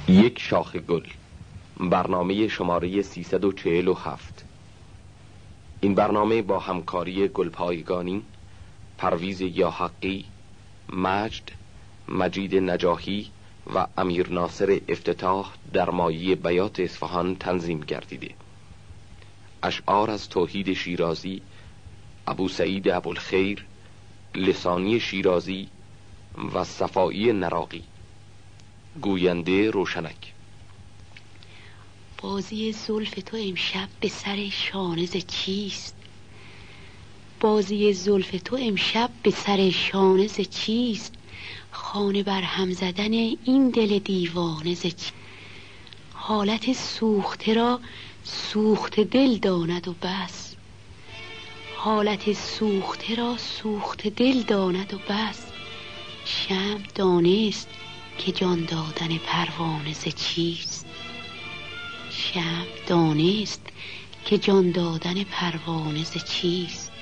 یک شاخ گل، برنامه شماره 347. این برنامه با همکاری گلپایگانی، پرویز یاحقی، مجید نجاحی و امیر ناصر افتتاح در مایه بیات اصفهان تنظیم گردیده. اشعار از توحید شیرازی، ابو سعید ابوالخیر، لسانی شیرازی و صفایی نراقی. گوینده روشنک. بازی زلف تو امشب به سر شانه چیست؟ بازی زلف تو امشب به سر شانه چیست؟ خانه بر هم زدن این دل دیوانه چیست؟ حالت سوخته را سوخت دل داند و بس، حالت سوخته را سوخت دل داند و بس. شمع دانست که جان دادن پروانه چیست؟ شمع دانست که جان دادن پروانه چیست؟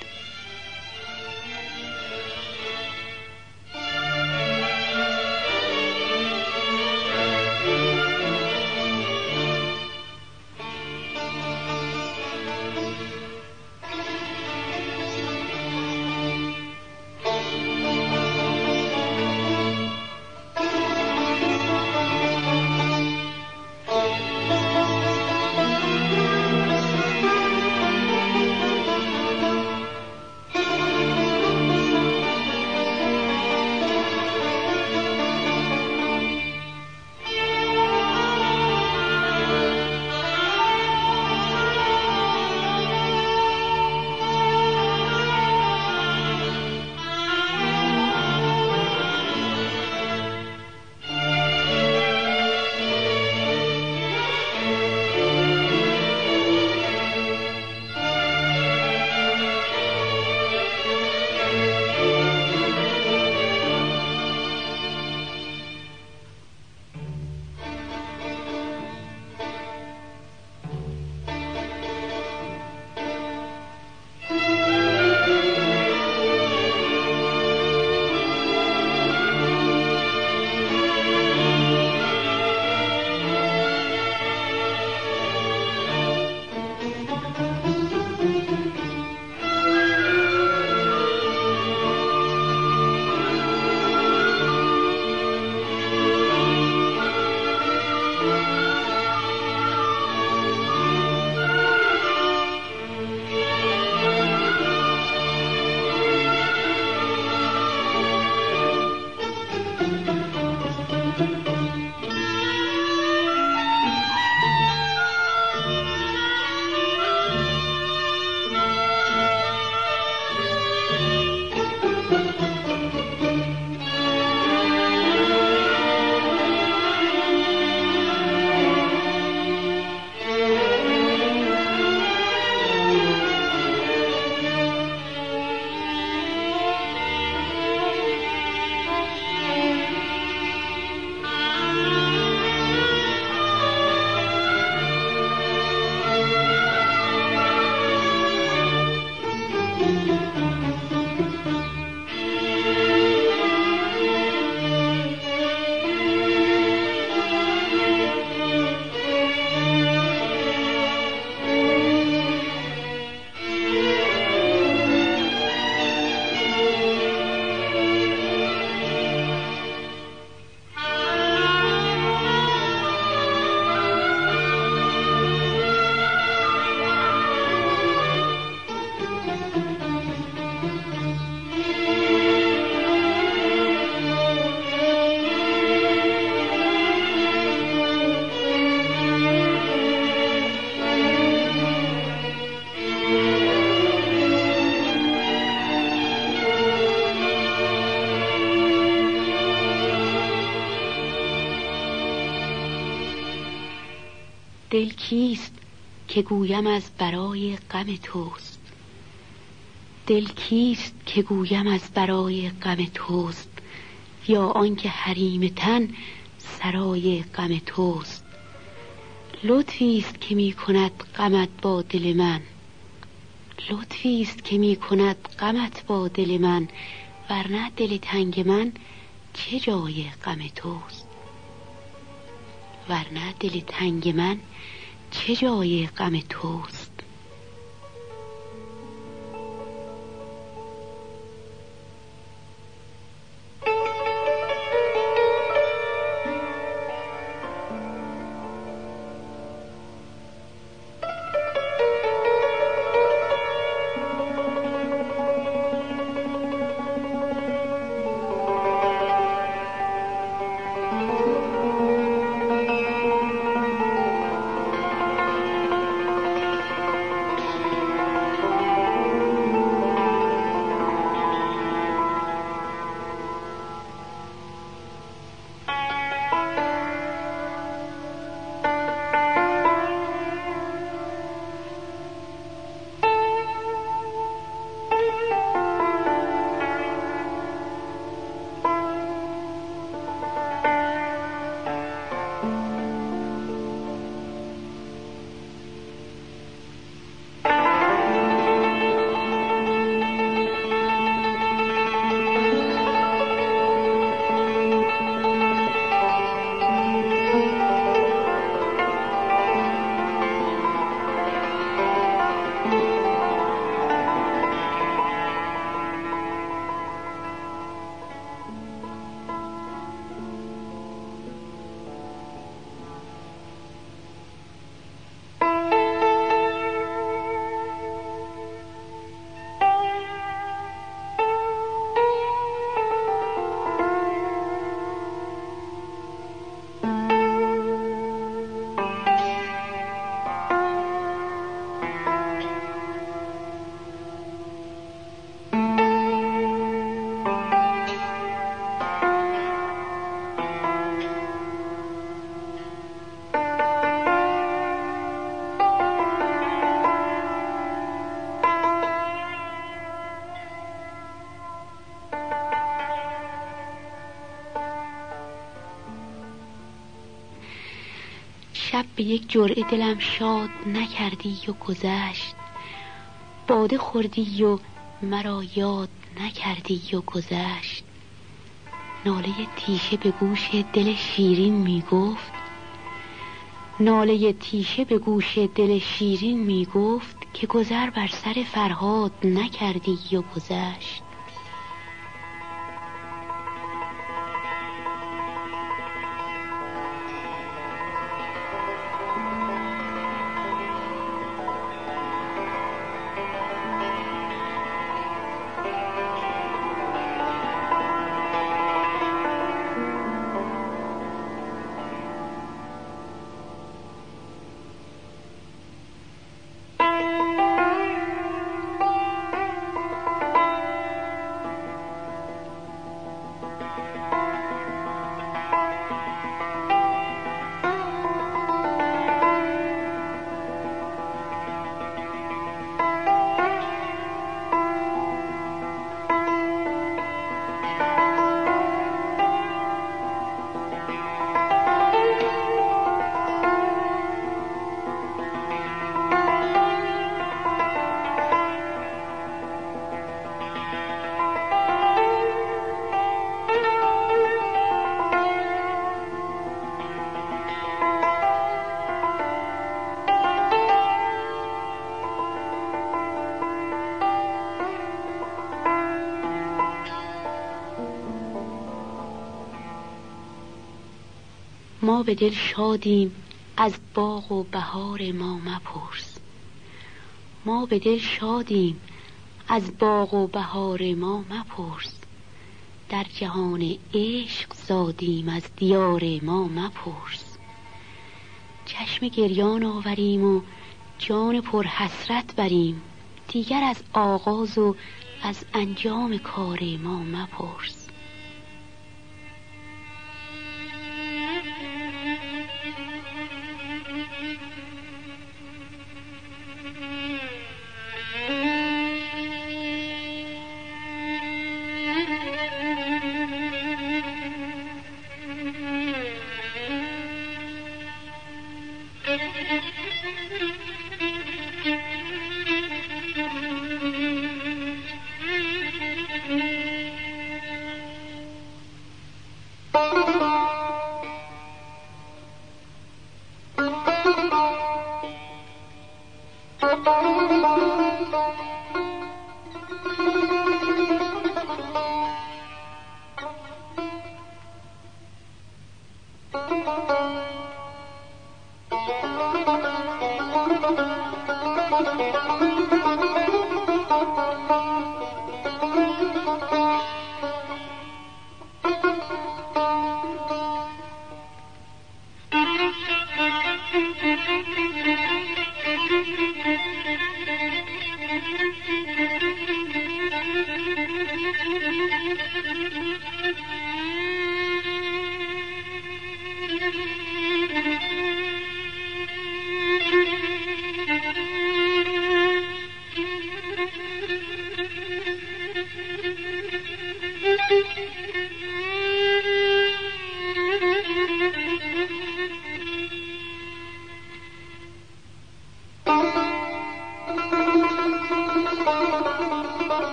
دل کیست که گویم از برای غم توست؟ دل کیست که گویم از برای غم توست؟ یا آنکه حریم تن سرای غم توست؟ لطفی است که می کند غمت با دل من، لطفی است که می کند غمت با دل من، ورنه دل تنگ من چه جای غم توست؟ ورنه دل تنگ من چه جای غم توست. شب به یک جرعه دلم شاد نکردی و گذشت، باده خوردی و مرا یاد نکردی و گذشت. ناله تیشه به گوش دل شیرین می گفت، ناله تیشه به گوش دل شیرین می گفت که گذر بر سر فرهاد نکردی و گذشت. ما به دل شادیم از باغ و بهار ما مپرس، ما به دل شادیم از باغ و بهار ما مپرس. در جهان عشق زادیم از دیار ما مپرس. چشم گریان آوریم و جان پر حسرت بریم، دیگر از آغاز و از انجام کار ما مپرس.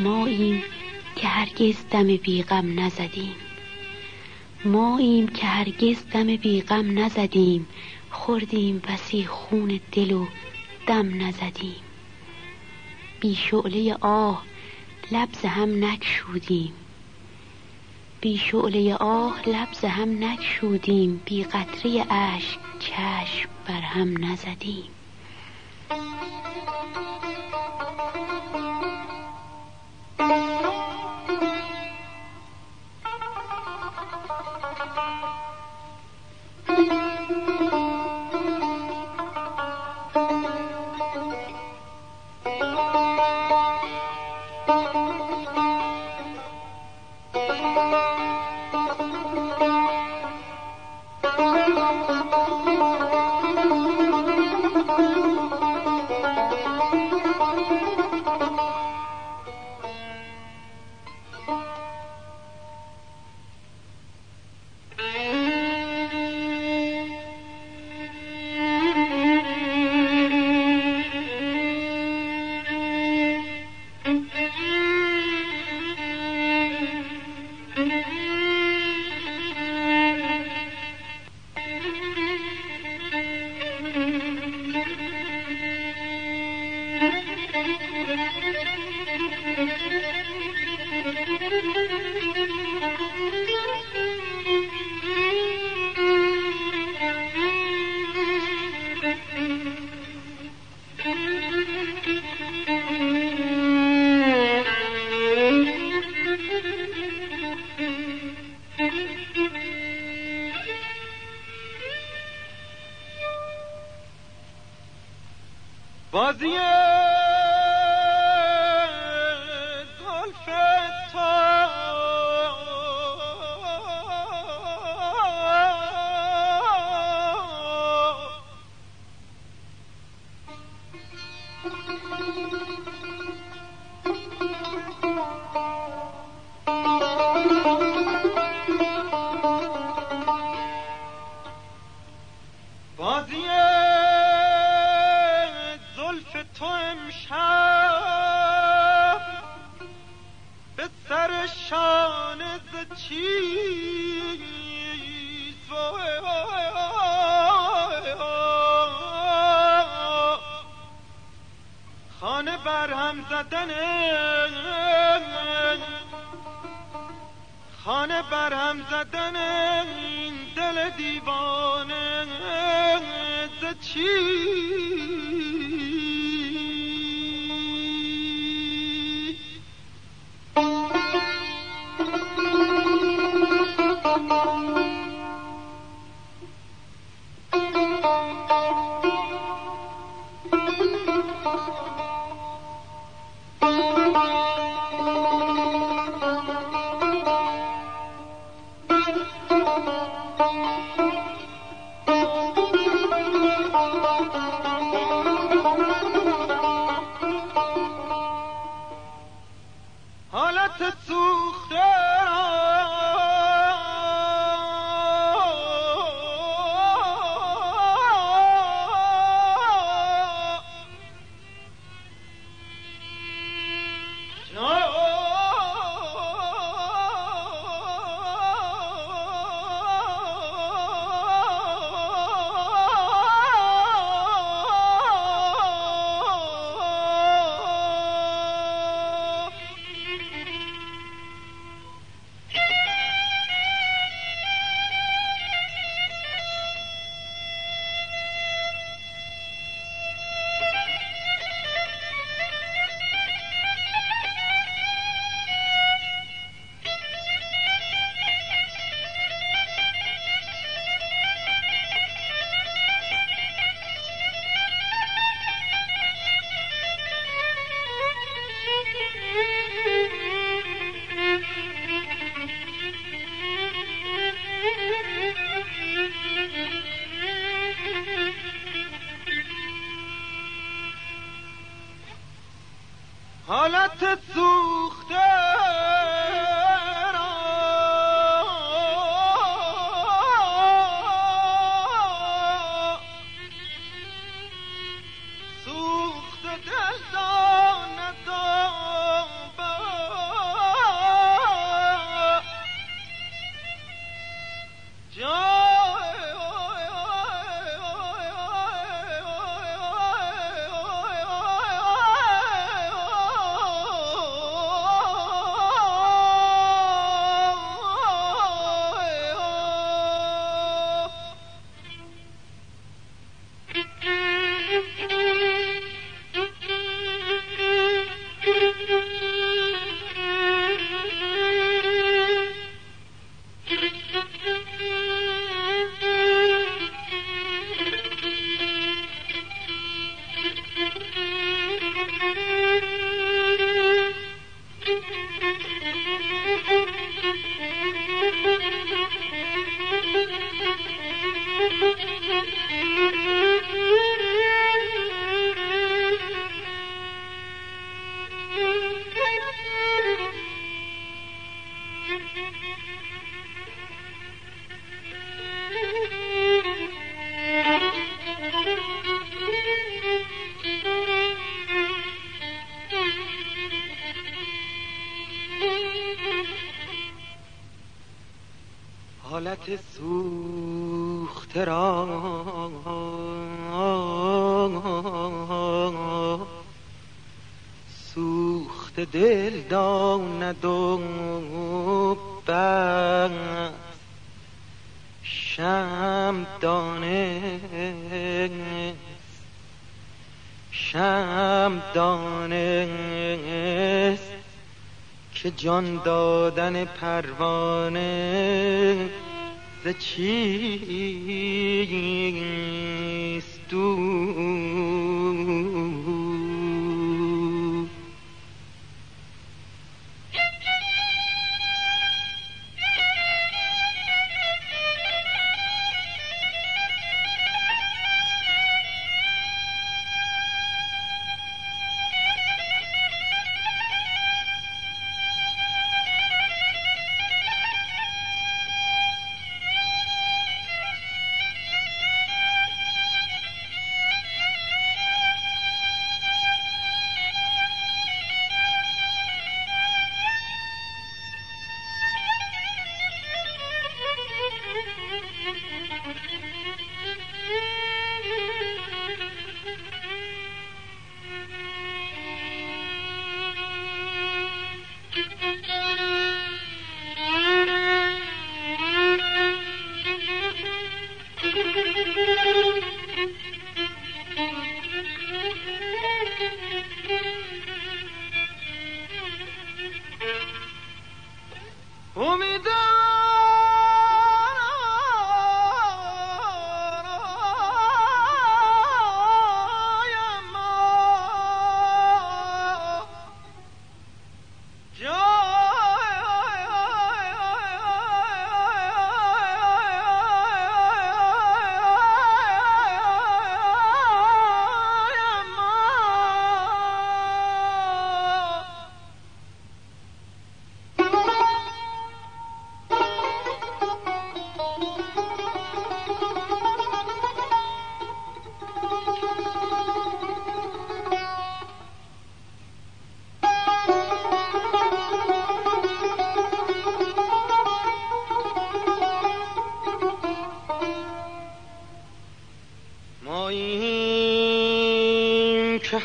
ماییم که هرگز دم بیغم نزدیم، ماییم که هرگز دم بیغم نزدیم، خوردیم بسی خون دل و دم نزدیم. بی شعله آه لب هم نگشودیم، بی شعله آه لب هم نگشودیم، بی قطره اشک چشم بر هم نزدیم. بازی زلف تو بازی تو امشب به سر شانه ز چیست خانه برهم زدن خانه برهم زدن این دل دیوانه ز چیست حالت سوخته حالت سوخته حالت سوخته را سوخت دل داند و بس شمع دانست که جان دادن پروانه ز چیست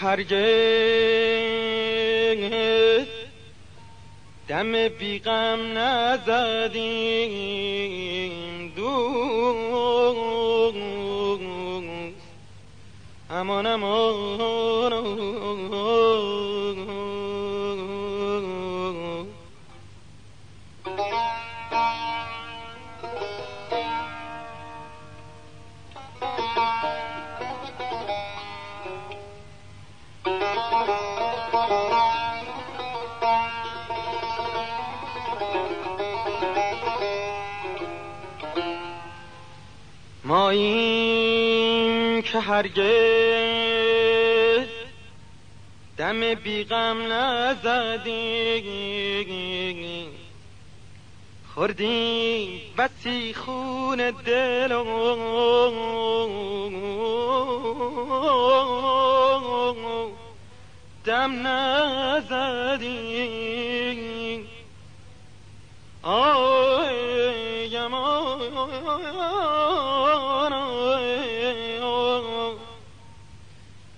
هرگز دم بیغم نزدیم دوست امان ما این که هرگز دم بیغم نزدی خوردیم بسی خون دل و دم نزدی آی امان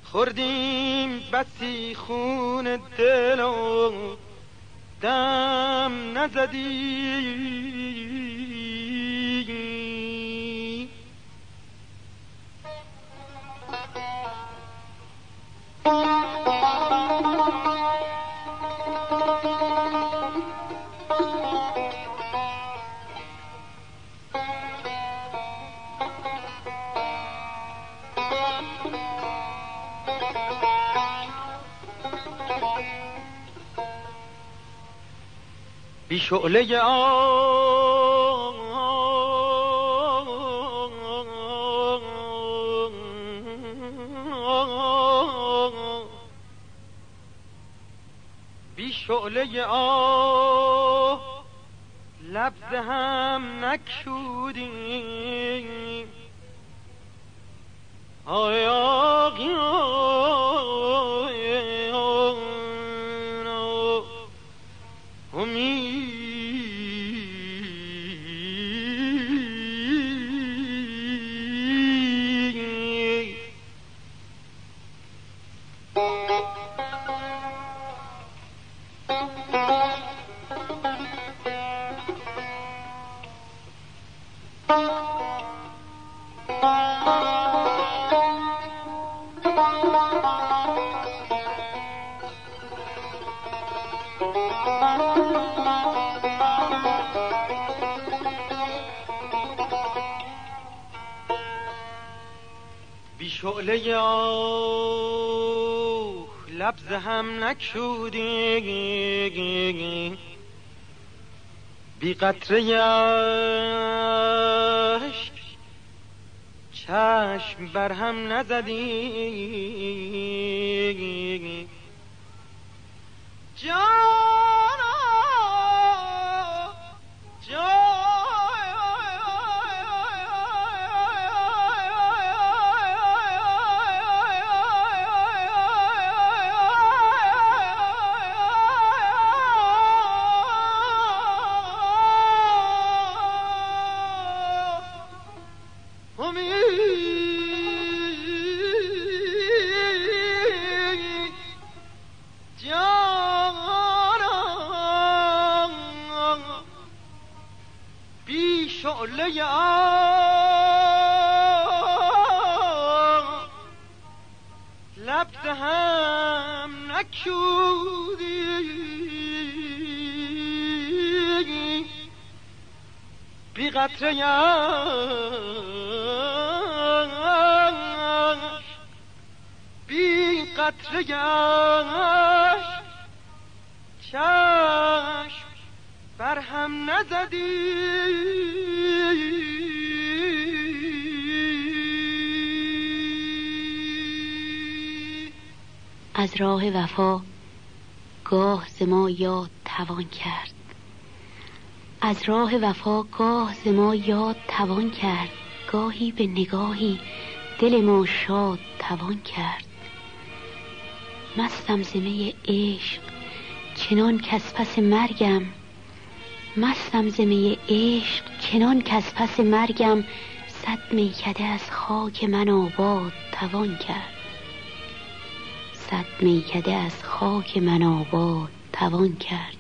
خوردیم بسی خون دل و دم نزدی بی شعله بی شعله لب ز هم نکشودیم آی بی شعله لب ز هم نکشودی بی قطره اشک چشم بر هم نزدی جانا بی شعله لب ز هم نکشودی بی قطره بی قطره چشم بر هم نزدی از راه وفا گاه ز ما یاد توان کرد، از راه وفا گاه ز ما یاد توان کرد، گاهی به نگاهی دل ما شاد توان کرد. مستم ز می عشق چنان کز پس مرگم، مستم ز می عشق چنان کز پس مرگم، صد میکده از خاک من آباد توان کرد، صد میکده از خاک من آباد توان کرد.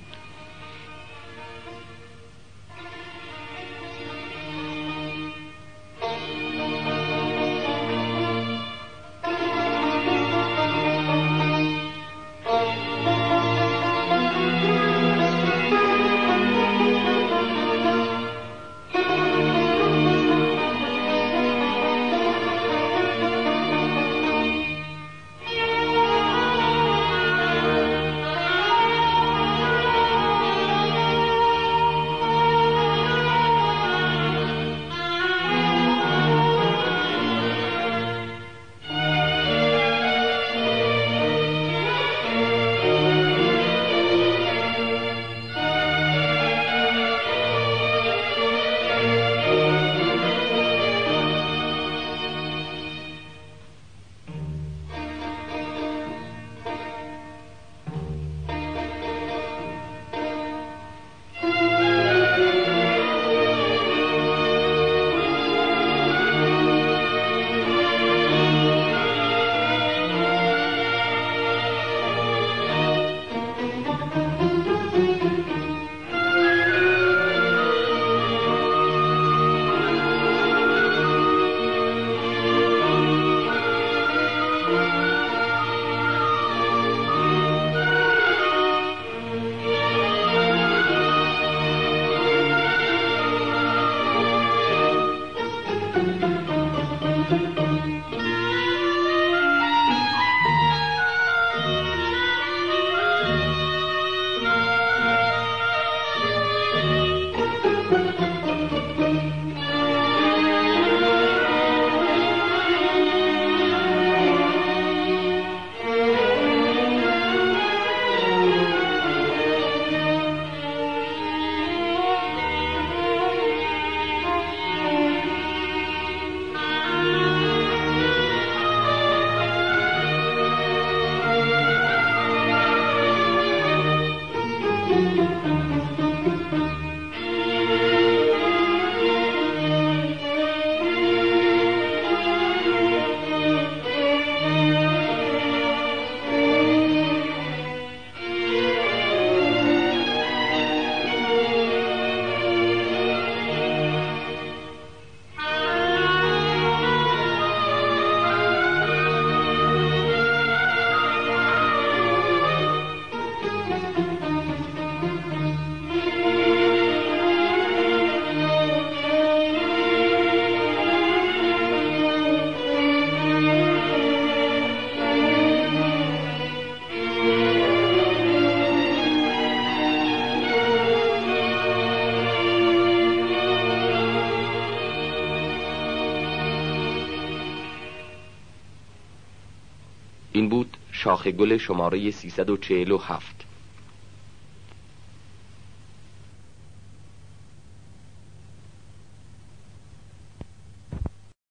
این بود شاخ گل شماره 347.